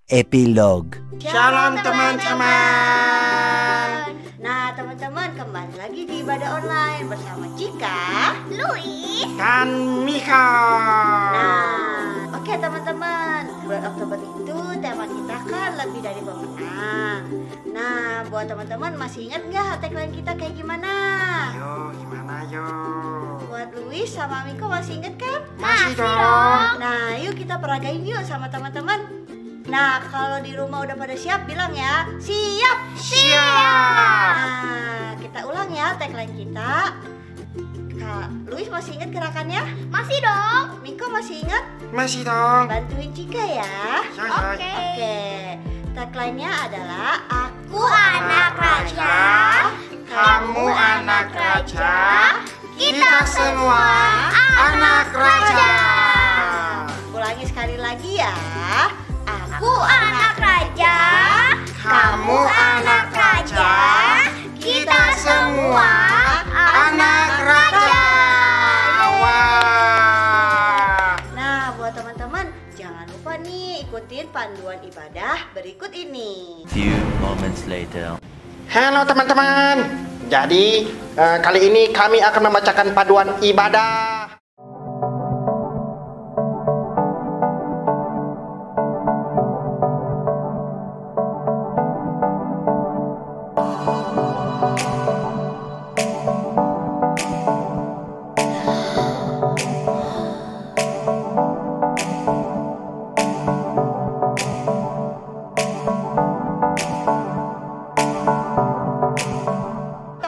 Epilog. Shalom teman-teman. Nah teman-teman, kembali lagi di ibadah online bersama Cika, Luis, dan Mika. Nah, oke teman-teman, bulan Oktober itu tema kita kan lebih dari pemenang. Nah, buat teman-teman masih ingat nggak tagline kita kayak gimana? Ayo, gimana yo? Buat Luis sama Miko masih ingat kan? Masih dong. Nah, yuk kita peragain yuk sama teman-teman. Nah, kalau di rumah udah pada siap, bilang ya, siap. Siap. Nah, kita ulang ya tagline kita. Kak Luis masih ingat gerakannya? masih dong. Miko masih ingat? Masih dong. Bantuin Cika ya. Oke. Oke, tagline-nya adalah Aku anak raja, Kamu anak raja, kita semua anak raja. Ulangi sekali lagi ya. Aku anak raja, Kamu anak raja, kita semua anak raja. Wah. Nah, buat teman-teman, jangan lupa nih ikutin panduan ibadah berikut ini. Few moments later. Halo teman-teman. Jadi kali ini kami akan membacakan paduan ibadah.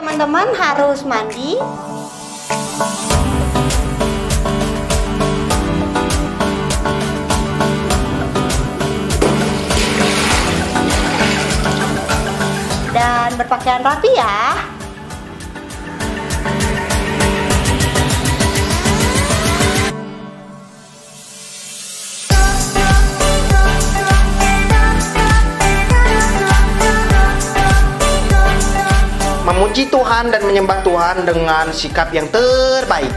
Teman-teman harus mandi. Dan berpakaian rapi ya. Memuji Tuhan dan menyembah Tuhan dengan sikap yang terbaik.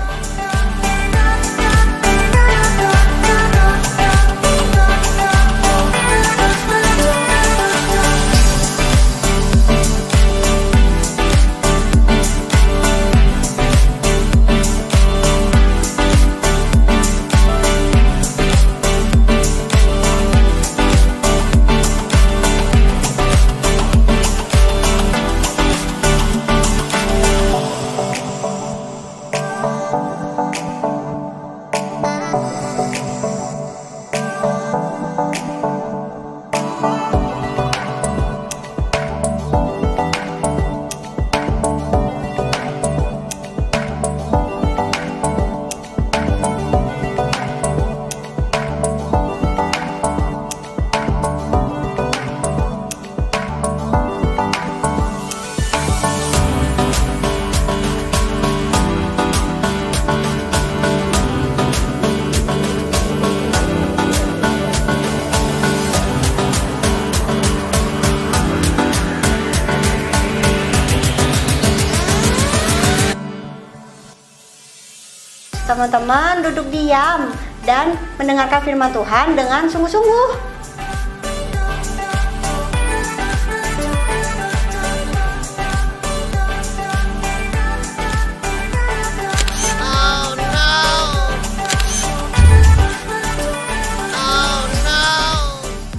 Teman-teman duduk diam dan mendengarkan firman Tuhan dengan sungguh-sungguh.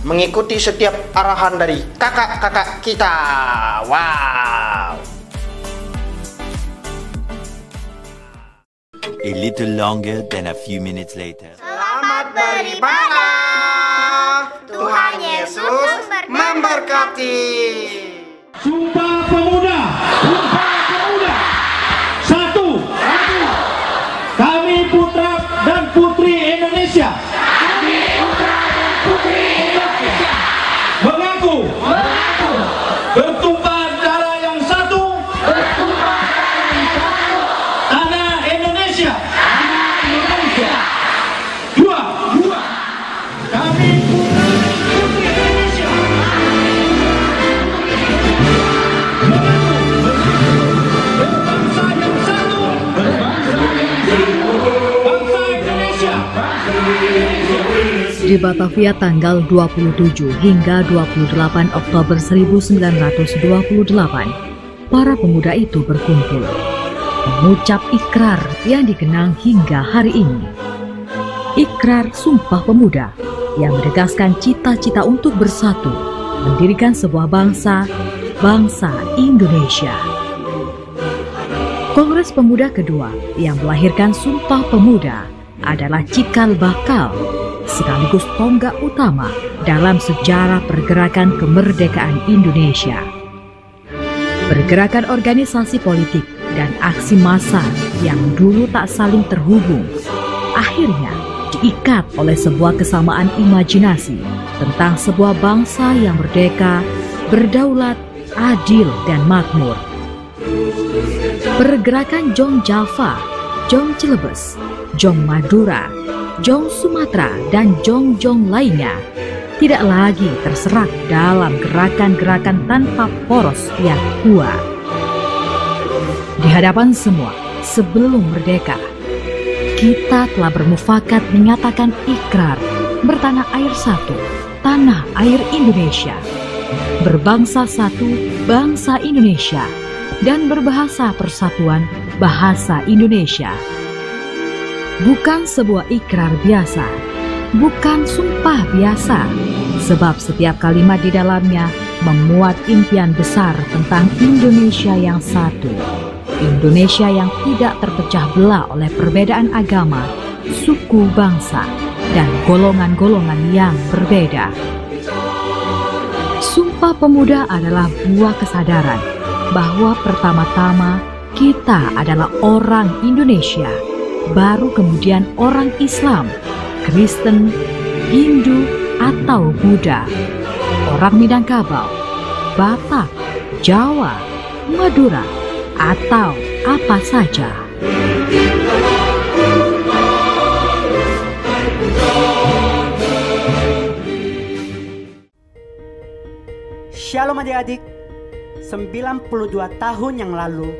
Mengikuti setiap arahan dari kakak-kakak kita. Wow. A little longer than a few minutes later. Selamat beribadah. Tuhan Yesus memberkati. Sumpah Pemuda. Sumpah Pemuda. Satu. Kami putra dan putri Indonesia. Mengaku bertumpah darah yang satu, tanah Indonesia. Dua, kami putra dan putri Indonesia. Mengaku berbangsa yang satu, bangsa Indonesia. Di Batavia tanggal 27 hingga 28 Oktober 1928, para pemuda itu berkumpul, mengucap ikrar yang dikenang hingga hari ini. Ikrar Sumpah Pemuda yang menegaskan cita-cita untuk bersatu, mendirikan sebuah bangsa, bangsa Indonesia. Kongres Pemuda kedua yang melahirkan Sumpah Pemuda adalah cikal bakal sekaligus tonggak utama dalam sejarah pergerakan kemerdekaan Indonesia. Pergerakan organisasi politik dan aksi massa yang dulu tak saling terhubung, akhirnya diikat oleh sebuah kesamaan imajinasi tentang sebuah bangsa yang merdeka, berdaulat, adil, dan makmur. Pergerakan Jong Java, Jong Celebes, Jong Madura, Jong Sumatera, dan Jong-Jong lainnya tidak lagi terserak dalam gerakan-gerakan tanpa poros yang kuat. Di hadapan semua, sebelum merdeka, kita telah bermufakat menyatakan ikrar bertanah air satu, tanah air Indonesia, berbangsa satu, bangsa Indonesia, dan berbahasa persatuan, bahasa Indonesia. Bukan sebuah ikrar biasa, bukan sumpah biasa, sebab setiap kalimat di dalamnya memuat impian besar tentang Indonesia yang satu, Indonesia yang tidak terpecah belah oleh perbedaan agama, suku, bangsa, dan golongan-golongan yang berbeda. Sumpah Pemuda adalah buah kesadaran bahwa pertama-tama kita adalah orang Indonesia, baru kemudian orang Islam, Kristen, Hindu, atau Buddha, orang Minangkabau, Batak, Jawa, Madura, atau apa saja. Shalom adik-adik, 92 tahun yang lalu,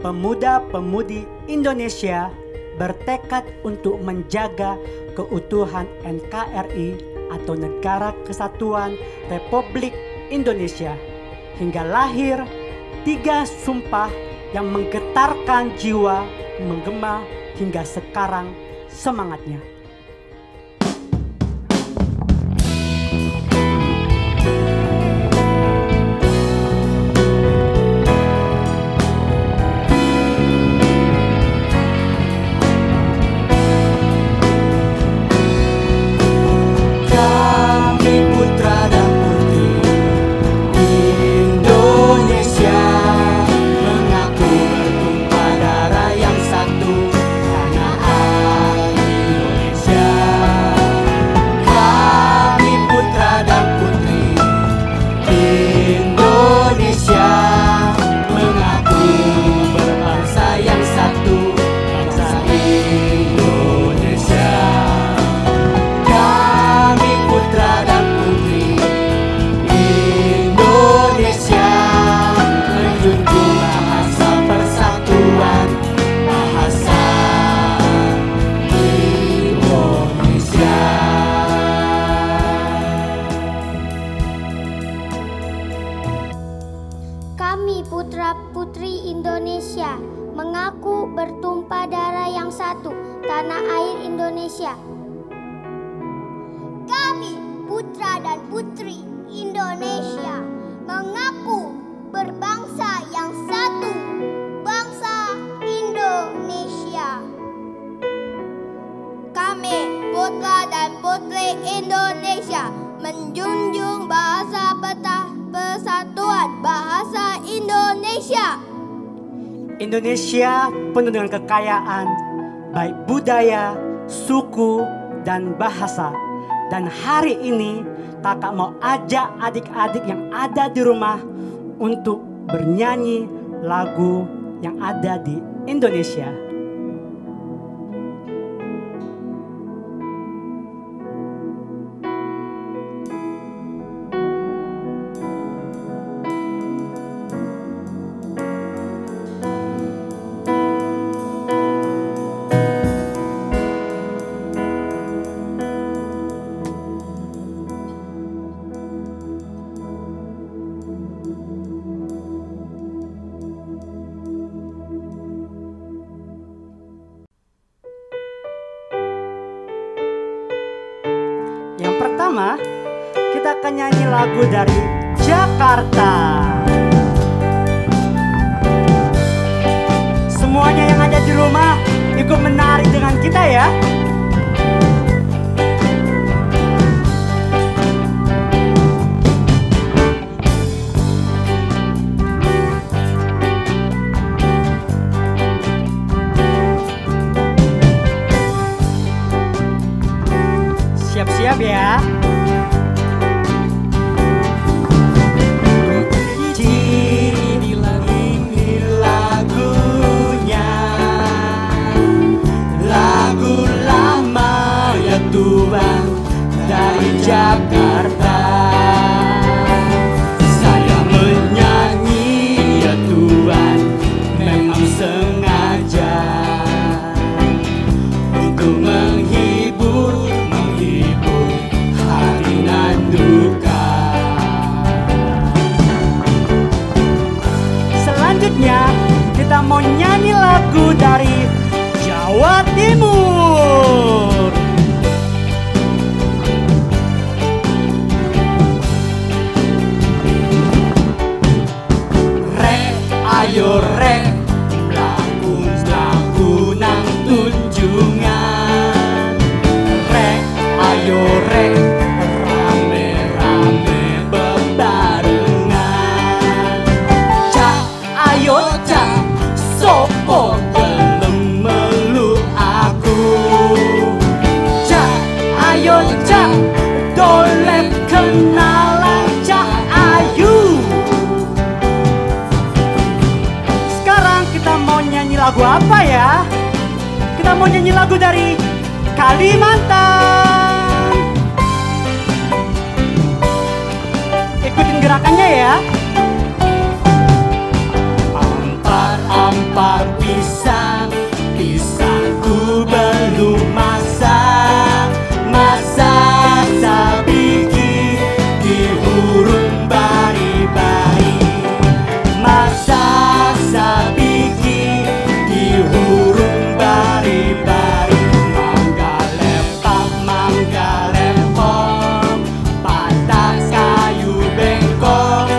pemuda-pemudi Indonesia bertekad untuk menjaga keutuhan NKRI atau Negara Kesatuan Republik Indonesia hingga lahir 3 sumpah yang menggetarkan jiwa, menggema hingga sekarang semangatnya. Indonesia mengaku bertumpah darah yang satu, tanah air Indonesia. Kami putra-putri Indonesia mengaku bertumpah darah yang satu, tanah air Indonesia. Kami putra dan putri Indonesia mengaku berbangsa yang satu, bangsa Indonesia. Kami putra dan putri Indonesia menjunjung bahasa persatuan bahasa Indonesia. Indonesia penuh dengan kekayaan, baik budaya, suku, dan bahasa. Dan hari ini kakak mau ajak adik-adik yang ada di rumah untuk bernyanyi lagu yang ada di Indonesia. Yang pertama, kita akan nyanyi lagu dari Jakarta. Semuanya yang ada di rumah ikut menari dengan kita ya. Siap-siap ya. Ini lagunya, lagu lama ya Tuhan dari Jakarta. Saya menyanyi ya Tuhan memang sengaja untuk menghibur hati dan duka. Selanjutnya kita mau nyanyi lagu dari Jawa Timur. Rek, ayo rek, lagu nang tunjungan. Rek, ayo rek, rame-rame bebarengan. Cak, ayo cak, sopo gelem meluk aku. Cak, ayo cak, dolep kenalan cak ayu. Sekarang kita mau nyanyi lagu apa ya? Kita mau nyanyi lagu dari Kalimantan. Ikutin gerakannya ya. Ampar-ampar pisang, pisangku belum masak. Masak sabiki di hurung bari-bari. Masak sabiki di hurung bari-bari. Mangga lepang, mangga lepong, patah kayu bengkong,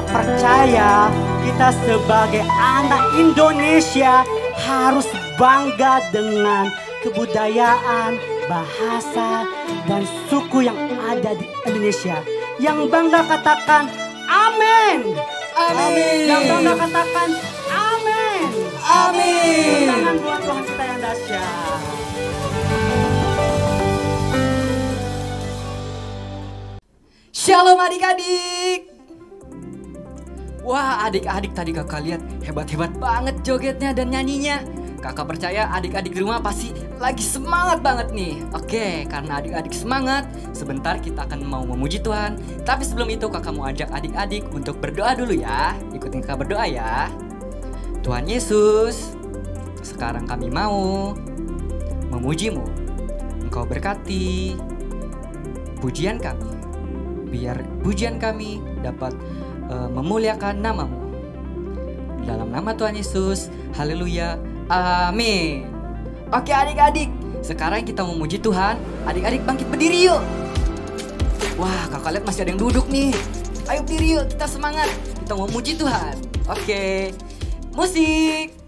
Kakak percaya kita sebagai anak Indonesia harus bangga dengan kebudayaan, bahasa, dan suku yang ada di Indonesia. Yang bangga katakan amin. Amin. Yang bangga katakan amin. Amin. Tangan buat Tuhan kita yang dahsyat. Shalom adik-adik. Wah, adik-adik tadi kakak lihat hebat-hebat banget jogetnya dan nyanyinya. Kakak percaya adik-adik di rumah pasti lagi semangat banget nih. Oke, karena adik-adik semangat, sebentar kita akan mau memuji Tuhan. Tapi sebelum itu kakak mau ajak adik-adik untuk berdoa dulu ya. Ikutin kakak berdoa ya. Tuhan Yesus, sekarang kami mau memuji-Mu. Engkau berkati pujian kami, biar pujian kami dapat memuliakan nama-Mu. Dalam nama Tuhan Yesus, haleluya, amin. Oke adik-adik, sekarang kita memuji Tuhan. Adik-adik bangkit berdiri yuk. Wah, kakak lihat masih ada yang duduk nih. Ayo berdiri yuk, kita semangat. Kita mau memuji Tuhan. Oke, musik.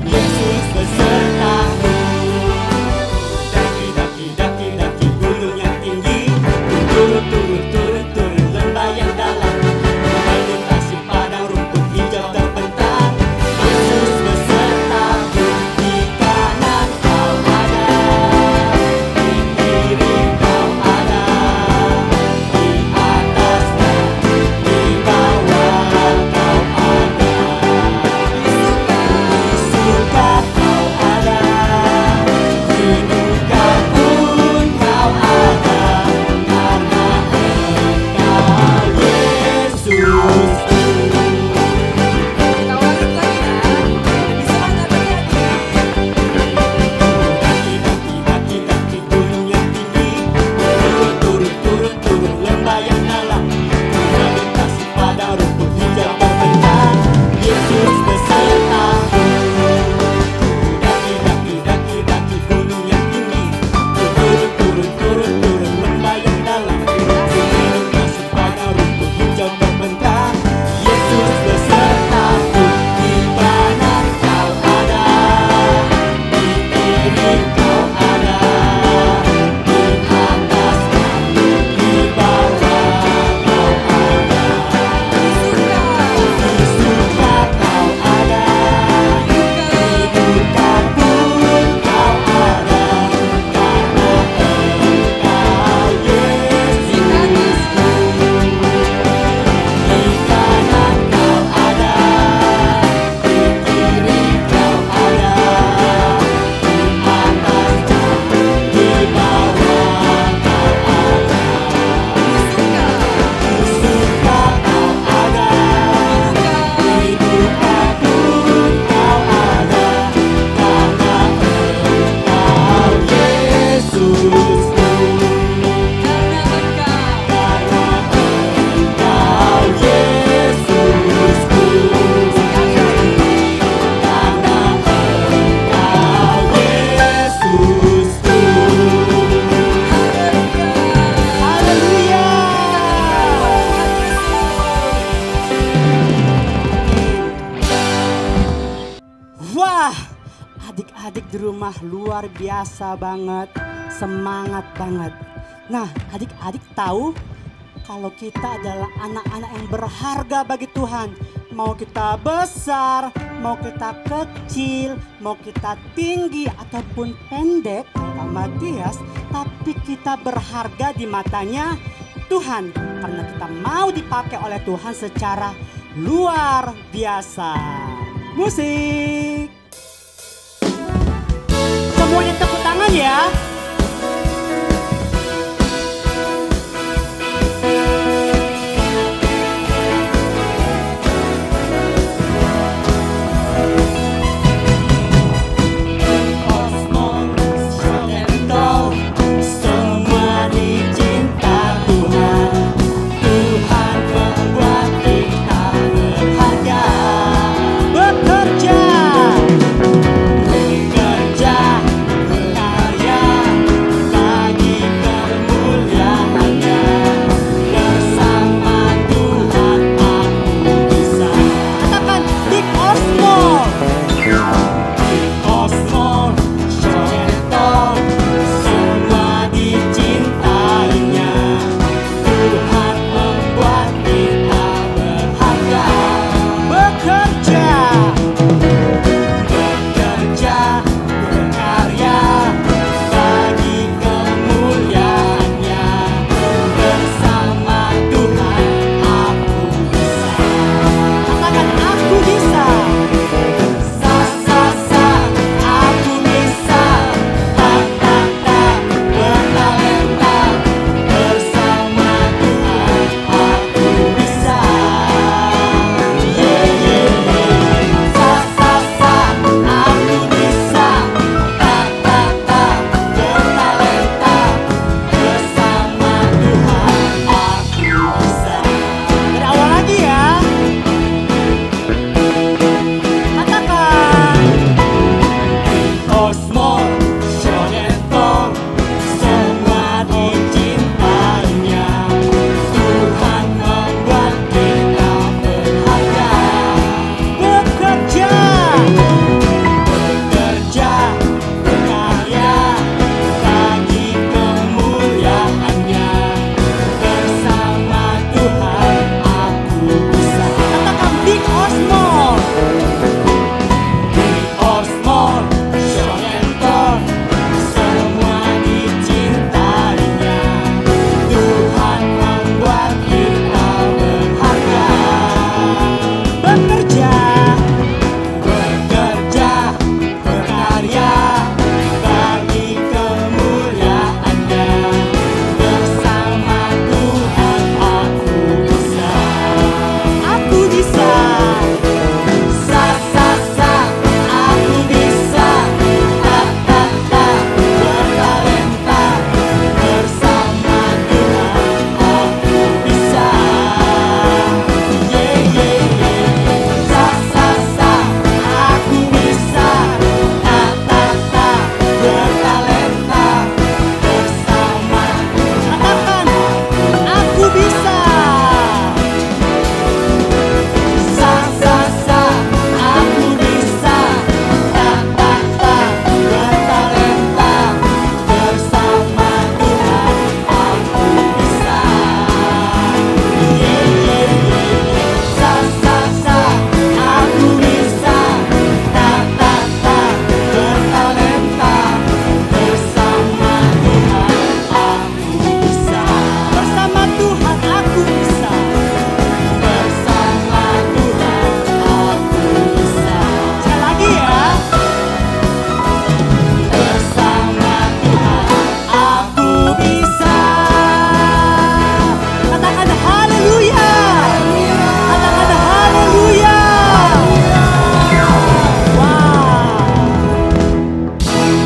Yesus besertamu. adik-adik di rumah luar biasa banget, semangat banget. Nah, adik-adik tahu kalau kita adalah anak-anak yang berharga bagi Tuhan. Mau kita besar, mau kita kecil, mau kita tinggi ataupun pendek, Kak Matias, tapi kita berharga di matanya Tuhan karena kita mau dipakai oleh Tuhan secara luar biasa. Musik. Semuanya tepuk tangan ya. Kosmos, Shoeton, semua dicintainya. Tuhan membuat kita berharga. Bekerja, berkarya bagi kemuliaannya. Bersama Tuhan aku bisa. Katakan aku bisa. Sa sa sa, aku bisa. Ta ta ta, bertalenta. Bersama Tuhan aku bisa. Yeah yeah yeah. Sa sa sa, aku bisa. Ta ta ta, bertalenta. Bersama Tuhan aku bisa. Dari awal lagi ya. Katakan Kosmos, Shoeton, semua dicintainya. Tuhan membuat kita berharga. Bekerja, berkarya bagi kemuliaannya. Bersama Tuhan aku bisa. Katakan Big Osmos. Osmos, Shoeton, semua dicintainya. Tuhan membuat kita berharga. Bekerja, berkarya bagi kemuliaannya. Bersama Tuhan aku bisa. Aku bisa. Sa sa sa, aku bisa. Ta ta ta, bertalenta. Bersama Tuhan aku bisa. Yeah yeah yeah. Sa sa sa, aku bisa. Ta ta ta, bertalenta. Bersama katakan aku bisa. Sa sa sa, aku bisa. Ta ta ta, bertalenta. Bersama Tuhan aku bisa. Yeah yeah yeah. Sa sa sa, aku bisa. Ta ta ta, bertalenta. Bersama Tuhan aku bisa. Bersama Tuhan aku bisa. Bersama Tuhan aku bisa. Sekali lagi ya. Bersama Tuhan aku bisa. Katakan haleluya. Katakan haleluya. Wow.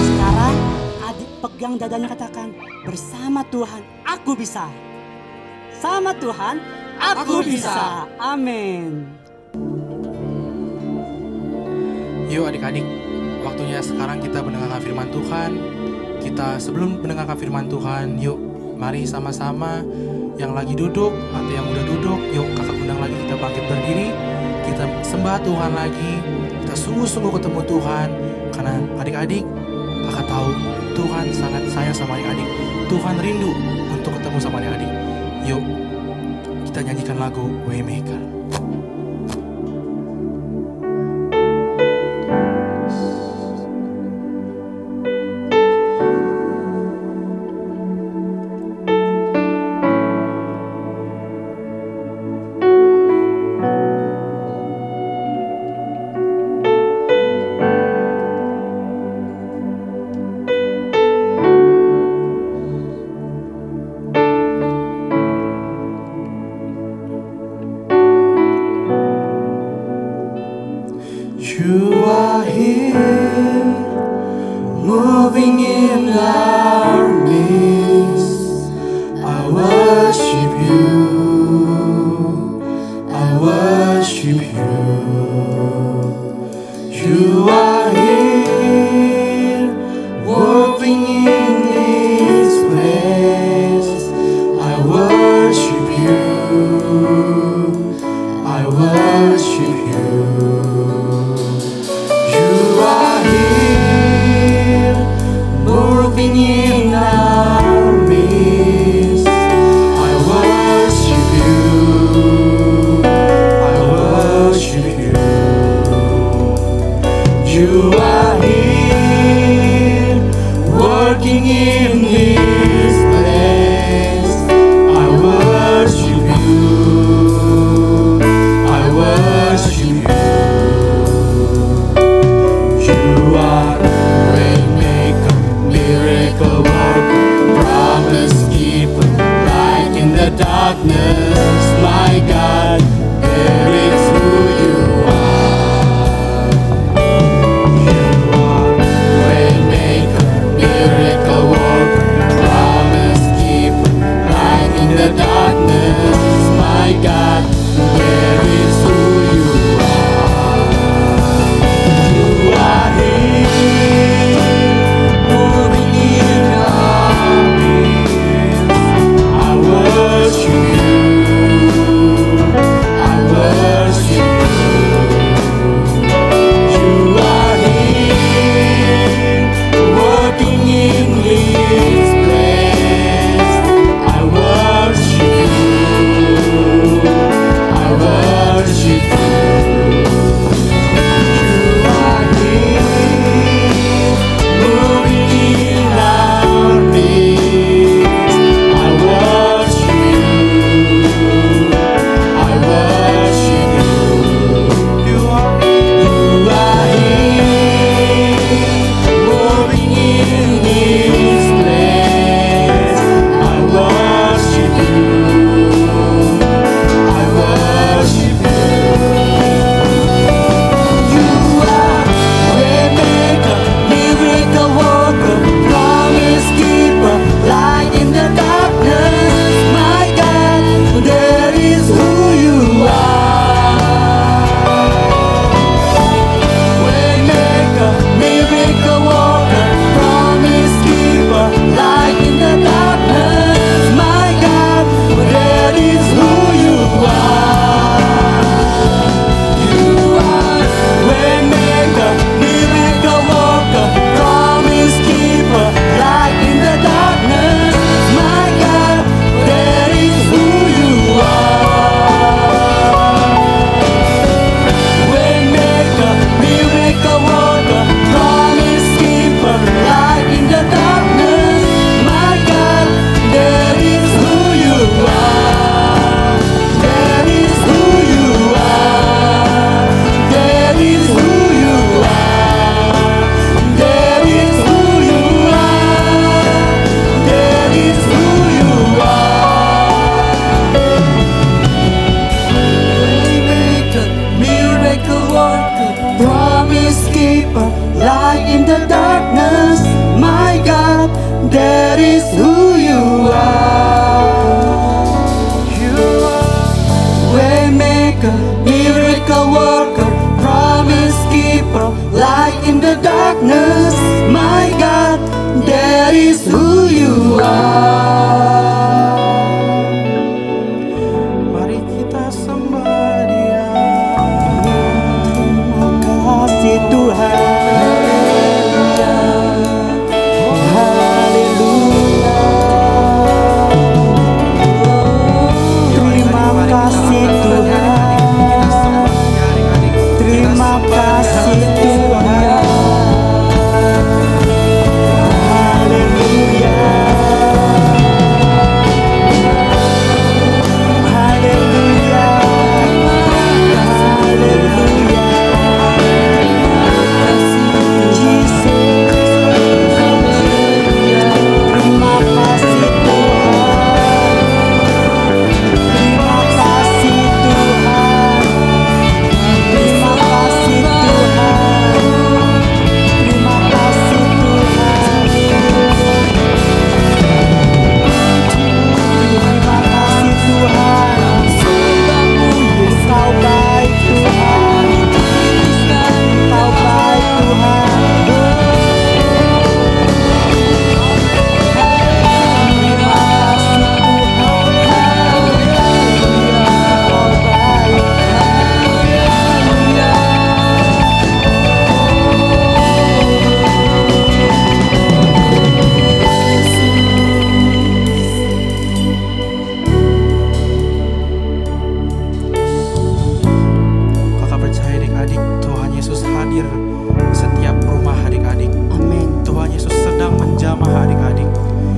Sekarang adik pegang dadanya, katakan bersama Tuhan aku bisa. Sama Tuhan aku bisa. Amin. Yuk adik-adik, waktunya sekarang kita mendengarkan firman Tuhan. Sebelum mendengarkan firman Tuhan, yuk mari sama-sama yang lagi duduk atau yang udah duduk, yuk kakak undang lagi kita bangkit berdiri. Kita sembah Tuhan lagi. Kita sungguh-sungguh ketemu Tuhan. Karena adik-adik, kakak tahu Tuhan sangat sayang sama adik-adik. Tuhan rindu untuk ketemu sama adik-adik. Yuk kita nyanyikan lagu Waymaker. You are here, moving in our midst. I worship you, I worship you. You are here, moving in this place. I worship you, I worship you. You are here, working in this place. I worship you, I worship you. You are waymaker, miracle worker, promise keeper, light in the darkness. My God, there is who you are. You are waymaker, miracle worker, promise keeper, light in the darkness. My God, there is who you are. You are here, moving in our midst. I worship you, I worship you. You are here, working in this place. I worship you, I worship you. You are here, moving in our midst. I worship you, I worship you. You are here, moving in this place. I worship you, I worship you. You are waymaker, miracle worker, promise keeper, light in the darkness. My God, that is who you are. Waymaker, miracle worker, promise keeper, light in the darkness. My God, that is who you are. You are waymaker, miracle worker, promise keeper, light in the darkness. My God, that is who you are. Waymaker, miracle worker, promise keeper, light in the darkness. My God, that is who you are. That is who you are. That is who you are. That is who you are. That is who you are. Waymaker, miracle worker, promise keeper, light in the darkness. My God, that is who you are. You are waymaker, miracle worker, promise keeper, light in the darkness. My God, that is who you are. Mari kita sembah Dia. Terima kasih Tuhan. Oh, haleluya. Terima kasih Tuhan. Terima kasih Tuhan. adik-adik. Amin. Tuhan Yesus sedang menjamah adik-adik.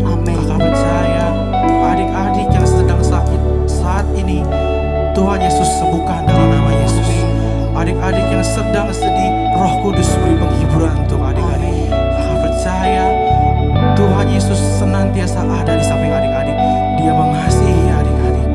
Amin. Kakak percaya adik-adik yang sedang sakit saat ini Tuhan Yesus sembuhkan dalam nama Yesus. Adik-adik yang sedang sedih, Roh Kudus beri penghiburan untuk adik-adik. Kakak percaya Tuhan Yesus senantiasa ada di samping adik-adik. Dia mengasihi adik-adik.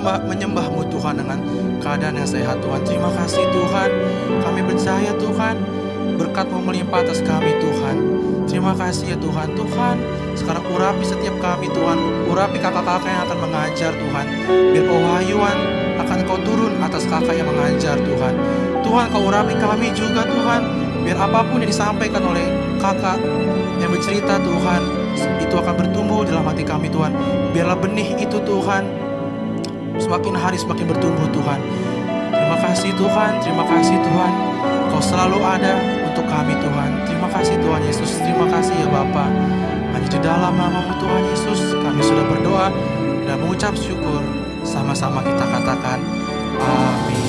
Menyembah-Mu Tuhan dengan keadaan yang sehat Tuhan. Terima kasih Tuhan. Kami percaya Tuhan berkat-Mu melimpah atas kami Tuhan. Terima kasih ya Tuhan. Tuhan sekarang urapi setiap kami Tuhan. Urapi kakak-kakak yang akan mengajar Tuhan. Biar pewahyuan akan Kau turun atas kakak yang mengajar Tuhan. Tuhan Kau urapi kami juga Tuhan. Biar apapun yang disampaikan oleh kakak yang bercerita Tuhan, itu akan bertumbuh dalam hati kami Tuhan. Biarlah benih itu Tuhan semakin hari semakin bertumbuh Tuhan. Terima kasih Tuhan, terima kasih Tuhan. Kau selalu ada untuk kami Tuhan. Terima kasih Tuhan Yesus, terima kasih ya Bapa. Hanya di dalam nama-Mu Tuhan Yesus kami sudah berdoa dan mengucap syukur. Sama-sama kita katakan amin.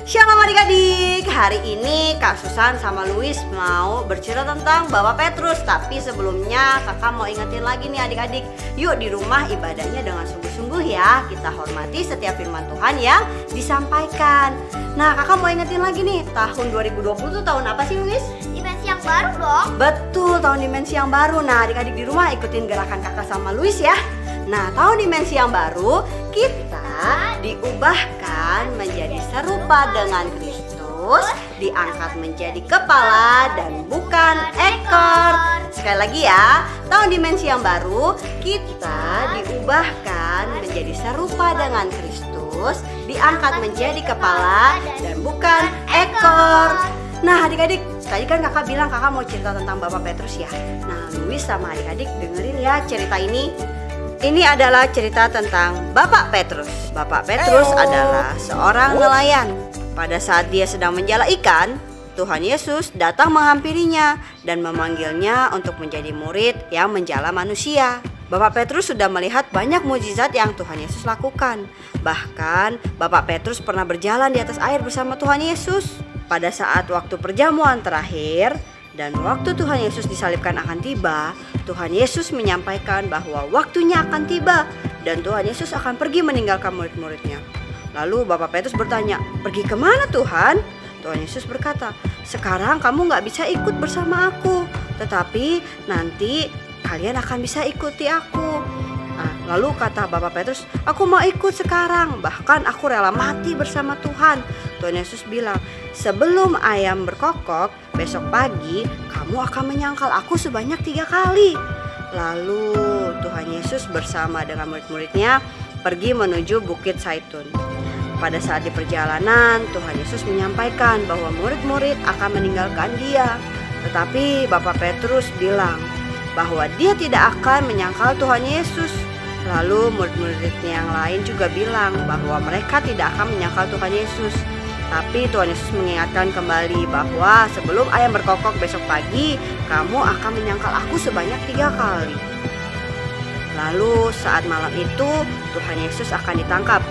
Shalom adik-adik, hari ini Kak Susan sama Luis mau bercerita tentang Bapak Petrus. Tapi sebelumnya kakak mau ingetin lagi nih adik-adik, yuk di rumah ibadahnya dengan sungguh-sungguh ya. Kita hormati setiap firman Tuhan yang disampaikan. Nah kakak mau ingetin lagi nih, tahun 2020 tuh tahun apa sih Luis? Dimensi yang baru dong. Betul, tahun dimensi yang baru. Nah adik-adik di rumah ikutin gerakan kakak sama Luis ya. Nah tahun dimensi yang baru kita diubahkan menjadi serupa dengan Kristus, diangkat menjadi kepala dan bukan ekor. Sekali lagi ya, tahun dimensi yang baru kita diubahkan menjadi serupa dengan Kristus, diangkat menjadi kepala dan bukan ekor. Nah adik-adik, tadi kan kakak bilang kakak mau cerita tentang Bapak Petrus ya. Nah Luis sama adik-adik dengerin ya cerita ini. Ini adalah cerita tentang Bapak Petrus. Bapak Petrus adalah seorang nelayan. Pada saat dia sedang menjala ikan, Tuhan Yesus datang menghampirinya dan memanggilnya untuk menjadi murid yang menjala manusia. Bapak Petrus sudah melihat banyak mukjizat yang Tuhan Yesus lakukan. Bahkan Bapak Petrus pernah berjalan di atas air bersama Tuhan Yesus. Pada saat waktu perjamuan terakhir dan waktu Tuhan Yesus disalibkan akan tiba, Tuhan Yesus menyampaikan bahwa waktunya akan tiba dan Tuhan Yesus akan pergi meninggalkan murid-muridnya. Lalu Bapak Petrus bertanya, "Pergi kemana Tuhan?" Tuhan Yesus berkata, "Sekarang kamu gak bisa ikut bersama aku, tetapi nanti kalian akan bisa ikuti aku." Lalu kata Bapak Petrus, "Aku mau ikut sekarang, bahkan aku rela mati bersama Tuhan." Tuhan Yesus bilang, "Sebelum ayam berkokok, besok pagi kamu akan menyangkal aku sebanyak 3 kali. Lalu Tuhan Yesus bersama dengan murid-muridnya pergi menuju Bukit Zaitun. Pada saat di perjalanan, Tuhan Yesus menyampaikan bahwa murid-murid akan meninggalkan dia. Tetapi Bapak Petrus bilang bahwa dia tidak akan menyangkal Tuhan Yesus. Lalu murid-muridnya yang lain juga bilang bahwa mereka tidak akan menyangkal Tuhan Yesus. Tapi Tuhan Yesus mengingatkan kembali bahwa sebelum ayam berkokok besok pagi, kamu akan menyangkal aku sebanyak 3 kali. Lalu saat malam itu Tuhan Yesus akan ditangkap.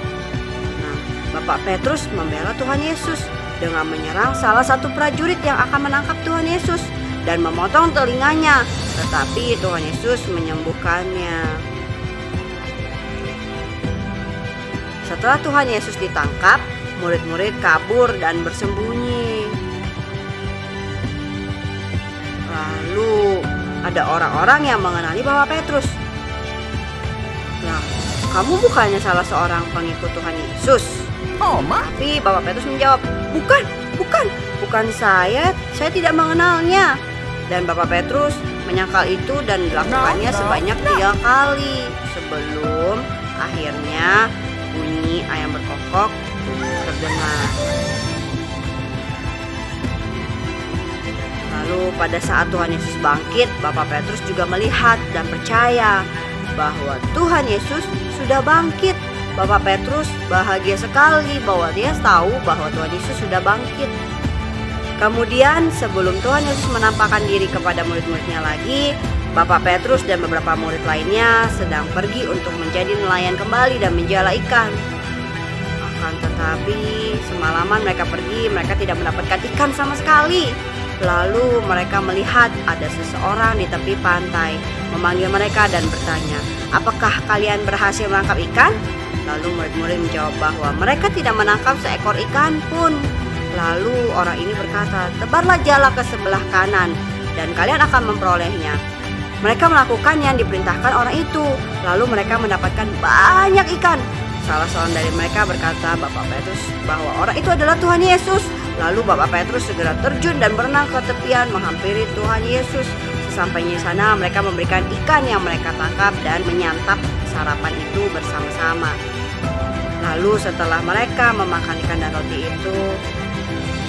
Bapak Petrus membela Tuhan Yesus dengan menyerang salah satu prajurit yang akan menangkap Tuhan Yesus dan memotong telinganya, tetapi Tuhan Yesus menyembuhkannya. Setelah Tuhan Yesus ditangkap, murid-murid kabur dan bersembunyi. Lalu ada orang-orang yang mengenali Bapak Petrus. "Nah, kamu bukannya salah seorang pengikut Tuhan Yesus?" Tapi Bapak Petrus menjawab, Bukan saya tidak mengenalnya." Dan Bapak Petrus menyangkal itu dan dilakukannya sebanyak 3 kali sebelum akhirnya bunyi ayam berkokok terdengar. Lalu pada saat Tuhan Yesus bangkit, Bapak Petrus juga melihat dan percaya bahwa Tuhan Yesus sudah bangkit. Bapak Petrus bahagia sekali bahwa dia tahu bahwa Tuhan Yesus sudah bangkit. Kemudian sebelum Tuhan Yesus menampakkan diri kepada murid-muridnya lagi, Bapak Petrus dan beberapa murid lainnya sedang pergi untuk menjadi nelayan kembali dan menjala ikan. Akan tetapi semalaman mereka pergi, mereka tidak mendapatkan ikan sama sekali. Lalu mereka melihat ada seseorang di tepi pantai memanggil mereka dan bertanya, "Apakah kalian berhasil menangkap ikan?" Lalu murid-murid menjawab bahwa mereka tidak menangkap seekor ikan pun. Lalu orang ini berkata, "Tebarlah jala ke sebelah kanan dan kalian akan memperolehnya." Mereka melakukan yang diperintahkan orang itu. Lalu mereka mendapatkan banyak ikan. Salah seorang dari mereka berkata Bapak Petrus bahwa orang itu adalah Tuhan Yesus. Lalu Bapak Petrus segera terjun dan berenang ke tepian menghampiri Tuhan Yesus. Sesampainya di sana mereka memberikan ikan yang mereka tangkap dan menyantap sarapan itu bersama-sama. Lalu setelah mereka memakan ikan dan roti itu,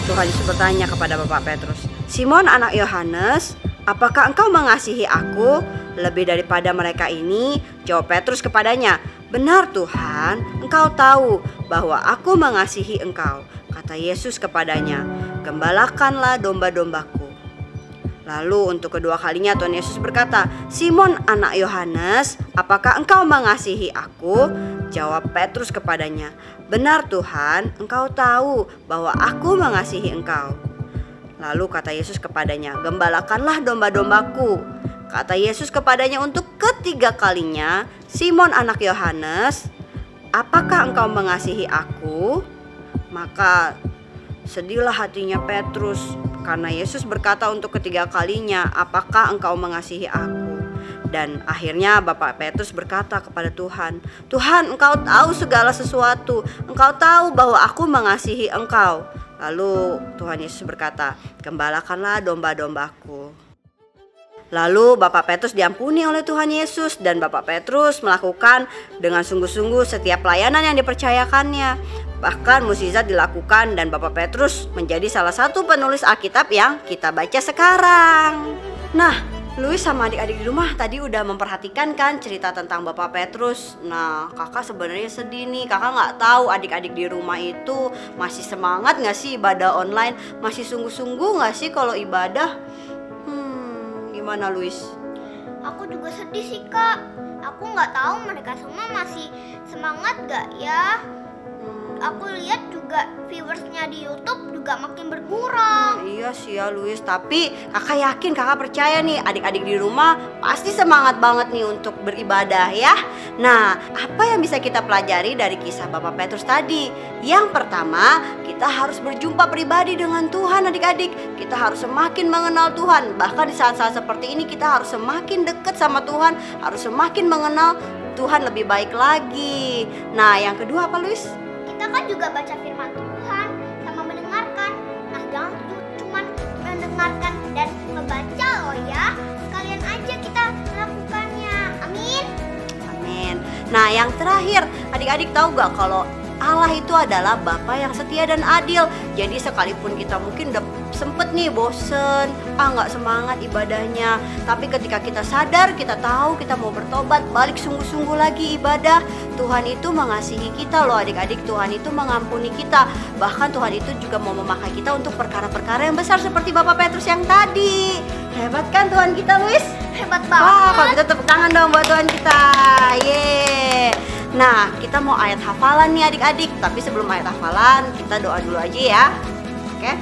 Tuhan Yesus bertanya kepada Bapak Petrus, "Simon anak Yohanes, apakah engkau mengasihi aku lebih daripada mereka ini?" Jawab Petrus kepadanya, "Benar Tuhan, engkau tahu bahwa aku mengasihi engkau." Kata Yesus kepadanya, "Gembalakanlah domba-dombaku." Lalu untuk kedua kalinya Tuhan Yesus berkata, "Simon anak Yohanes, apakah engkau mengasihi aku?" Jawab Petrus kepadanya, "Benar Tuhan, engkau tahu bahwa aku mengasihi engkau." Lalu kata Yesus kepadanya, "Gembalakanlah domba-dombaku." Kata Yesus kepadanya untuk ketiga kalinya, "Simon anak Yohanes, apakah engkau mengasihi aku?" Maka sedihlah hatinya Petrus karena Yesus berkata untuk ketiga kalinya, "Apakah engkau mengasihi aku?" Dan akhirnya Bapak Petrus berkata kepada Tuhan, "Tuhan, engkau tahu segala sesuatu. Engkau tahu bahwa aku mengasihi engkau." Lalu Tuhan Yesus berkata, "Gembalakanlah domba-dombaku." Lalu Bapak Petrus diampuni oleh Tuhan Yesus dan Bapak Petrus melakukan dengan sungguh-sungguh setiap pelayanan yang dipercayakannya. Bahkan mukjizat dilakukan dan Bapak Petrus menjadi salah satu penulis Alkitab yang kita baca sekarang. Nah, Luis sama adik-adik di rumah tadi udah memperhatikan kan cerita tentang Bapak Petrus. Nah, kakak sebenarnya sedih nih. Kakak nggak tahu adik-adik di rumah itu masih semangat nggak sih ibadah online? Masih sungguh-sungguh nggak sih kalau ibadah? Gimana Luis? Aku juga sedih sih kak. Aku nggak tahu mereka semua masih semangat gak ya. Aku lihat juga viewersnya di YouTube juga makin berkurang. Iya sih ya Luis, tapi kakak yakin, kakak percaya nih adik-adik di rumah pasti semangat banget nih untuk beribadah ya. Nah, apa yang bisa kita pelajari dari kisah Bapak Petrus tadi? Yang pertama, kita harus berjumpa pribadi dengan Tuhan adik-adik. Kita harus semakin mengenal Tuhan. Bahkan di saat-saat seperti ini kita harus semakin dekat sama Tuhan, harus semakin mengenal Tuhan lebih baik lagi. Nah, yang kedua apa Luis? Kita kan juga baca firman Tuhan sama mendengarkan. Nah, jangan cuma mendengarkan dan membaca loh ya. Sekalian aja kita melakukannya. Amin. Amin. Nah, yang terakhir, adik-adik tahu gak kalau Allah itu adalah Bapa yang setia dan adil. Jadi sekalipun kita mungkin udah sempet nih bosen, nggak semangat ibadahnya, tapi ketika kita sadar, kita tahu kita mau bertobat, balik sungguh-sungguh lagi ibadah, Tuhan itu mengasihi kita loh adik-adik. Tuhan itu mengampuni kita. Bahkan Tuhan itu juga mau memakai kita untuk perkara-perkara yang besar seperti Bapak Petrus yang tadi. Hebat kan Tuhan kita, Luis? Hebat banget. Wah, kalau kita tepuk tangan dong buat Tuhan kita. Yeay. Nah, kita mau ayat hafalan nih adik-adik. Tapi sebelum ayat hafalan, kita doa dulu aja ya. Oke?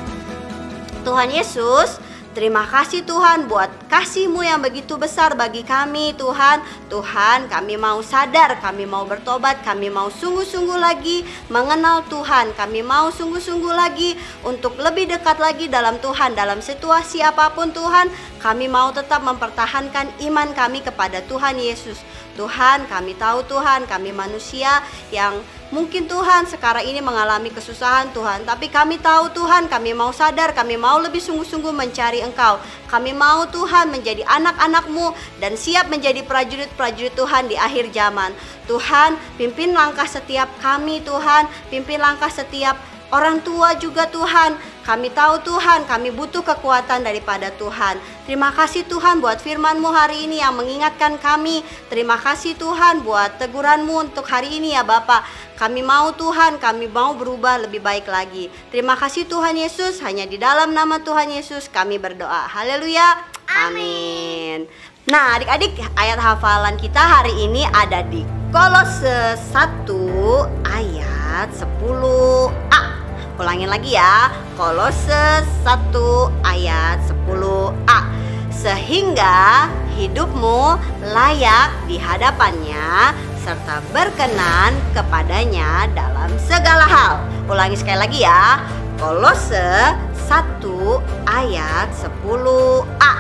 Tuhan Yesus, terima kasih Tuhan buat kasih-Mu yang begitu besar bagi kami Tuhan. Tuhan, kami mau sadar, kami mau bertobat, kami mau sungguh-sungguh lagi mengenal Tuhan. Kami mau sungguh-sungguh lagi untuk lebih dekat lagi dalam Tuhan. Dalam situasi apapun Tuhan, kami mau tetap mempertahankan iman kami kepada Tuhan Yesus. Tuhan, kami tahu Tuhan, kami manusia yang mungkin Tuhan sekarang ini mengalami kesusahan Tuhan. Tapi kami tahu Tuhan, kami mau sadar, kami mau lebih sungguh-sungguh mencari Engkau. Kami mau Tuhan menjadi anak-anak-Mu dan siap menjadi prajurit-prajurit Tuhan di akhir zaman. Tuhan, pimpin langkah setiap kami Tuhan, pimpin langkah setiap orang tua juga Tuhan. Kami tahu Tuhan, kami butuh kekuatan daripada Tuhan. Terima kasih Tuhan buat firman-Mu hari ini yang mengingatkan kami. Terima kasih Tuhan buat teguran-Mu untuk hari ini ya Bapak. Kami mau Tuhan, kami mau berubah lebih baik lagi. Terima kasih Tuhan Yesus, hanya di dalam nama Tuhan Yesus kami berdoa. Haleluya. Amin. Nah adik-adik, ayat hafalan kita hari ini ada di Kolose 1 ayat 10a. Ulangin lagi ya, Kolose 1 ayat 10a. Sehingga hidupmu layak di hadapannya serta berkenan kepadanya dalam segala hal. Ulangi sekali lagi ya, Kolose 1 ayat 10a.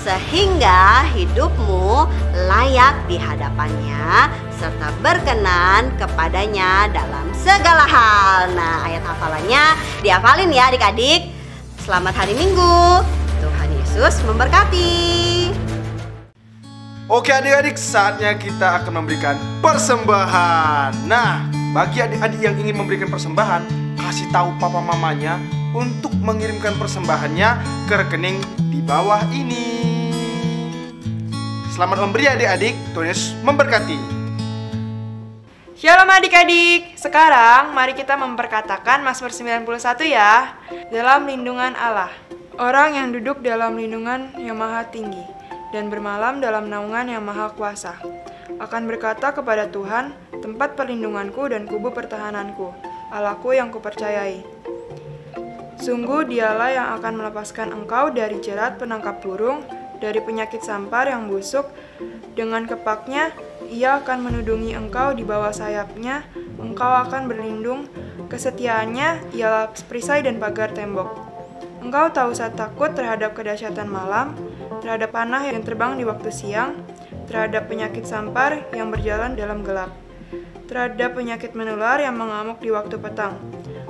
Sehingga hidupmu layak di hadapannya serta berkenan kepadanya dalam segala hal. Nah, ayat hafalannya dihafalin ya adik-adik. Selamat hari Minggu. Tuhan Yesus memberkati. Oke adik-adik, saatnya kita akan memberikan persembahan. Nah, bagi adik-adik yang ingin memberikan persembahan, kasih tahu papa mamanya untuk mengirimkan persembahannya ke rekening di bawah ini. Selamat memberi adik-adik, Tuhan Yesus memberkati. Shalom adik-adik, sekarang mari kita memperkatakan Mazmur 91 ya. Dalam lindungan Allah, orang yang duduk dalam lindungan yang maha tinggi dan bermalam dalam naungan yang maha kuasa akan berkata kepada Tuhan, tempat perlindunganku dan kubu pertahananku, Allahku yang kupercayai. Sungguh dialah yang akan melepaskan engkau dari jerat penangkap burung, dari penyakit sampar yang busuk. Dengan kepaknya ia akan menudungi engkau di bawah sayapnya, engkau akan berlindung. Kesetiaannya ialah perisai dan pagar tembok. Engkau tak usah takut terhadap kedahsyatan malam, terhadap panah yang terbang di waktu siang, terhadap penyakit sampar yang berjalan dalam gelap, terhadap penyakit menular yang mengamuk di waktu petang.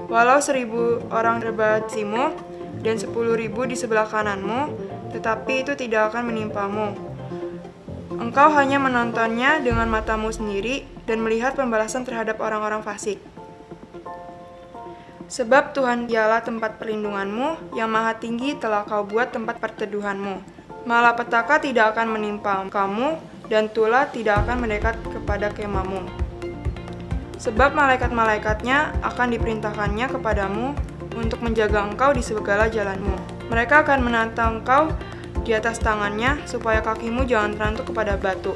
Walau 1000 orang rebatimu dan 10.000 di sebelah kananmu, tetapi itu tidak akan menimpamu. Engkau hanya menontonnya dengan matamu sendiri dan melihat pembalasan terhadap orang-orang fasik. Sebab Tuhan ialah tempat perlindunganmu, yang maha tinggi telah kau buat tempat perteduhanmu. Malapetaka tidak akan menimpa kamu, dan tulah tidak akan mendekat kepada kemahmu. Sebab malaikat-malaikatnya akan diperintahkannya kepadamu untuk menjaga engkau di segala jalanmu. Mereka akan menantang engkau di atas tangannya, supaya kakimu jangan terantuk kepada batu.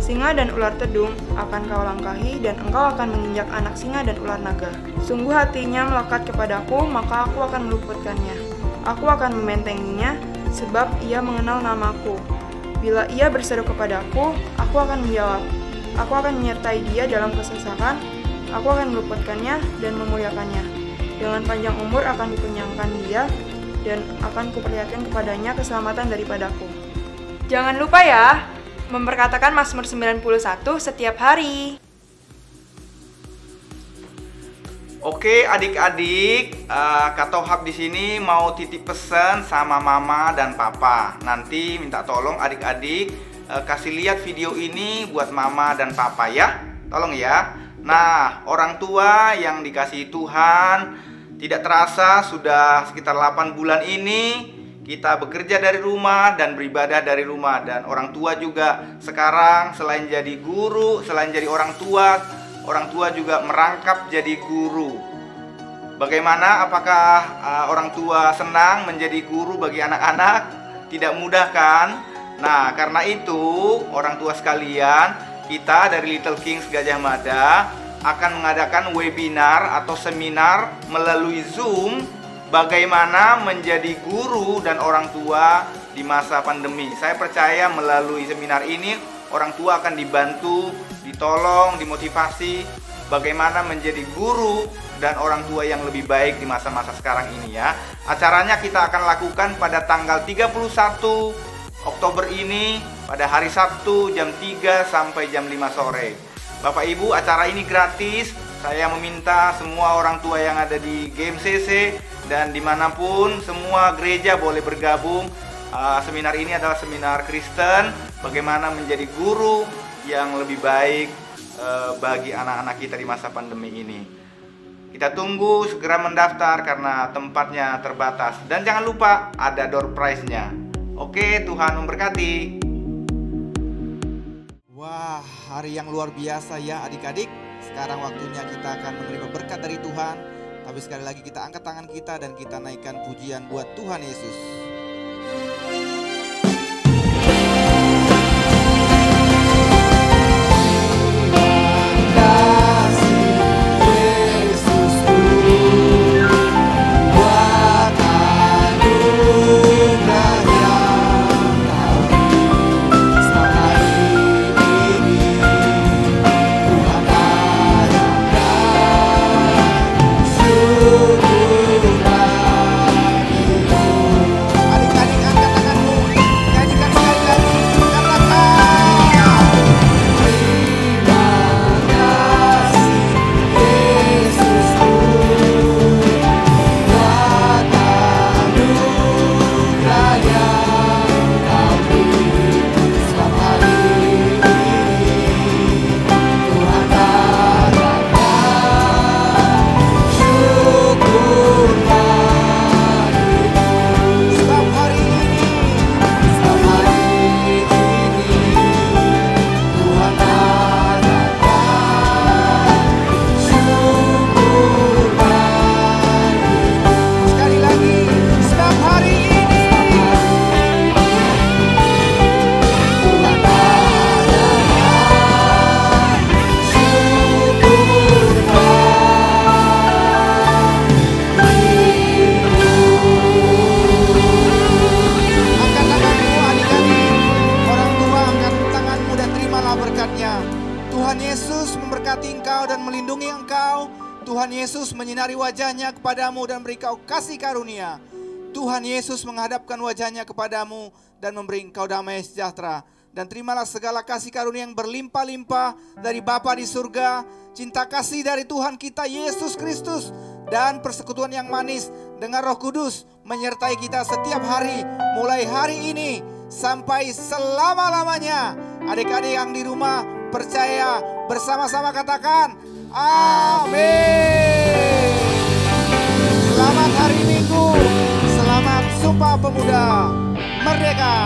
Singa dan ular tedung akan kau langkahi, dan engkau akan menginjak anak singa dan ular naga. Sungguh hatinya melekat kepadaku, maka aku akan meluputkannya. Aku akan membentenginya, sebab ia mengenal namaku. Bila ia berseru kepadaku, aku akan menjawab. Aku akan menyertai dia dalam kesesakan, aku akan meluputkannya dan memuliakannya. Dengan panjang umur akan kukenyangkan dia, dan akan kuperlihatkan kepadanya keselamatan daripadaku. Jangan lupa ya, memperkatakan Mazmur 91 setiap hari. Oke adik-adik, Kak Tohab di sini mau titip pesan sama mama dan papa. Nanti minta tolong adik-adik kasih lihat video ini buat mama dan papa ya. Tolong ya. Nah, orang tua yang dikasihi Tuhan, tidak terasa sudah sekitar 8 bulan ini kita bekerja dari rumah dan beribadah dari rumah. Dan orang tua juga sekarang selain jadi guru, selain jadi orang tua juga merangkap jadi guru. Bagaimana? Apakah orang tua senang menjadi guru bagi anak-anak? Tidak mudah kan? Nah, karena itu orang tua sekalian, kita dari Little Kings Gajah Mada akan mengadakan webinar atau seminar melalui Zoom bagaimana menjadi guru dan orang tua di masa pandemi. Saya percaya melalui seminar ini orang tua akan dibantu, ditolong, dimotivasi bagaimana menjadi guru dan orang tua yang lebih baik di masa-masa sekarang ini ya. Acaranya kita akan lakukan pada tanggal 31 Oktober ini pada hari Sabtu jam 3 sampai jam 5 sore. Bapak Ibu, acara ini gratis. Saya meminta semua orang tua yang ada di GMCC dan dimanapun semua gereja boleh bergabung. Seminar ini adalah seminar Kristen, bagaimana menjadi guru yang lebih baik bagi anak-anak kita di masa pandemi ini. Kita tunggu segera mendaftar karena tempatnya terbatas. Dan jangan lupa ada door prize-nya. Oke, Tuhan memberkati. Wah, hari yang luar biasa ya adik-adik. Sekarang waktunya kita akan menerima berkat dari Tuhan. Tapi sekali lagi kita angkat tangan kita dan kita naikkan pujian buat Tuhan Yesus. Tuhan Yesus menyinari wajahnya kepadamu dan memberi kau kasih karunia. Tuhan Yesus menghadapkan wajahnya kepadamu dan memberi engkau damai sejahtera. Dan terimalah segala kasih karunia yang berlimpah-limpah dari Bapa di surga, cinta kasih dari Tuhan kita Yesus Kristus, dan persekutuan yang manis dengan Roh Kudus menyertai kita setiap hari, mulai hari ini sampai selama-lamanya. Adik-adik yang di rumah percaya, bersama-sama katakan amin. Selamat hari Minggu, selamat Sumpah Pemuda Merdeka.